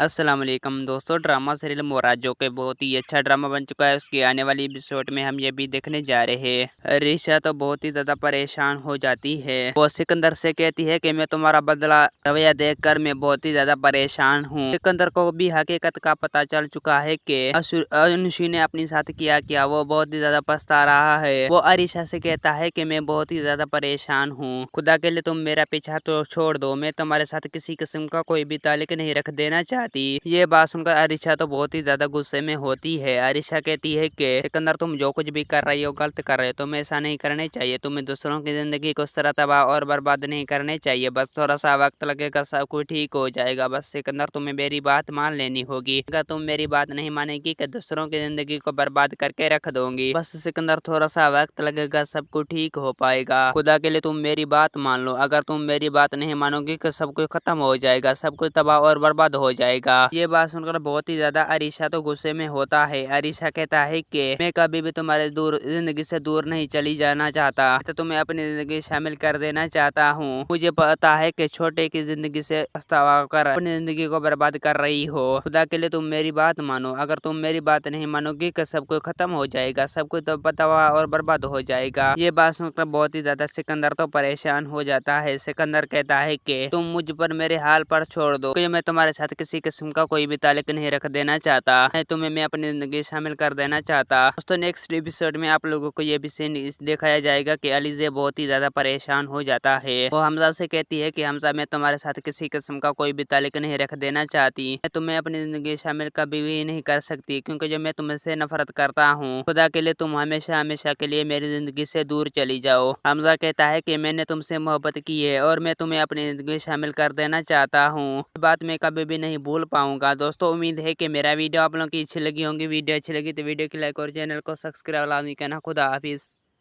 अस्सलाम वालेकुम दोस्तों। ड्रामा सीरियल मोरा जो कि बहुत ही अच्छा ड्रामा बन चुका है, उसकी आने वाली एपिसोड में हम ये भी देखने जा रहे हैं। रिशा तो बहुत ही ज्यादा परेशान हो जाती है। वो सिकंदर से कहती है कि मैं तुम्हारा बदला रवैया देखकर मैं बहुत ही ज्यादा परेशान हूँ। सिकंदर को भी हकीकत का पता चल चुका है कि अनुशी ने अपने साथ किया वो बहुत ही ज्यादा पछता रहा है। वो अरिशा से कहता है कि मैं बहुत ही ज्यादा परेशान हूँ, खुदा के लिए तुम मेरा पीछा तो छोड़ दो, मैं तुम्हारे साथ किसी किस्म का कोई भी ताल्लुक नहीं रख देना चाहती। ये बात सुनकर अरिशा तो बहुत ही ज्यादा गुस्से में होती है। अरिशा कहती है कि सिकंदर तुम जो कुछ भी कर रही हो गलत कर रहे हो, तुम्हें ऐसा नहीं करने चाहिए, तुम्हें दूसरों की जिंदगी को इस तरह तबाह और बर्बाद नहीं करने चाहिए, बस थोड़ा सा वक्त लगेगा, सब कुछ ठीक हो जाएगा। बस सिकंदर तुम्हें मेरी बात मान लेनी होगी, अगर तुम मेरी बात नहीं मानेगी कि दूसरों की जिंदगी को बर्बाद करके रख दोगी। बस सिकंदर थोड़ा सा वक्त लगेगा, सब कुछ ठीक हो पाएगा, खुदा के लिए तुम मेरी बात मान लो, अगर तुम मेरी बात नहीं मानोगी तो सब कुछ खत्म हो जाएगा, सब कुछ तबाह और बर्बाद हो जाएगा। ये बात सुनकर बहुत ही ज्यादा अरिशा तो गुस्से में होता है। अरिशा कहता है कि मैं कभी भी तुम्हारे जिंदगी से दूर नहीं चली जाना चाहता, तो तुम्हें अपनी जिंदगी शामिल कर देना चाहता हूँ। मुझे पता है कि छोटे की जिंदगी से पछतावा कर अपनी जिंदगी को बर्बाद कर रही हो, खुदा के लिए तुम मेरी बात मानो, अगर तुम मेरी बात नहीं मानोगी तो सब कुछ खत्म हो जाएगा, सब कुछ तो तबाह और बर्बाद हो जाएगा। ये बात सुनकर बहुत ही ज्यादा सिकंदर तो परेशान हो जाता है। सिकंदर कहता है कि तुम मुझ पर मेरे हाल पर छोड़ दो, क्योंकि मैं तुम्हारे साथ किसी किस्म का कोई भी ताल्लुक नहीं रख देना चाहता है, तुम्हें मैं अपनी जिंदगी शामिल कर देना चाहता। दोस्तों नेक्स्ट एपिसोड में आप लोगों को ये भी सीन दिखाया जाएगा कि अलीज़े बहुत ही ज्यादा परेशान हो जाता है। वो हमजा से कहती है कि हमजा मैं तुम्हारे साथ किसी किस्म का कोई भी ताल्लुक नहीं रख देना चाहती, मैं तुम्हें अपनी जिंदगी शामिल कभी भी नहीं कर सकती, क्योंकि जो मैं तुमसे नफरत करता हूँ, खुदा के लिए तुम हमेशा हमेशा के लिए मेरी जिंदगी से दूर चली जाओ। हमजा कहता है कि मैंने तुमसे मोहब्बत की है और मैं तुम्हें अपनी जिंदगी शामिल कर देना चाहता हूँ, बात मैं कभी भी नहीं भूल पाऊंगा। दोस्तों उम्मीद है कि मेरा वीडियो आप लोगों की अच्छी लगी होंगी। वीडियो अच्छी लगी तो वीडियो की लाइक और चैनल को सब्सक्राइब लाजमी करना। खुदा हाफिज।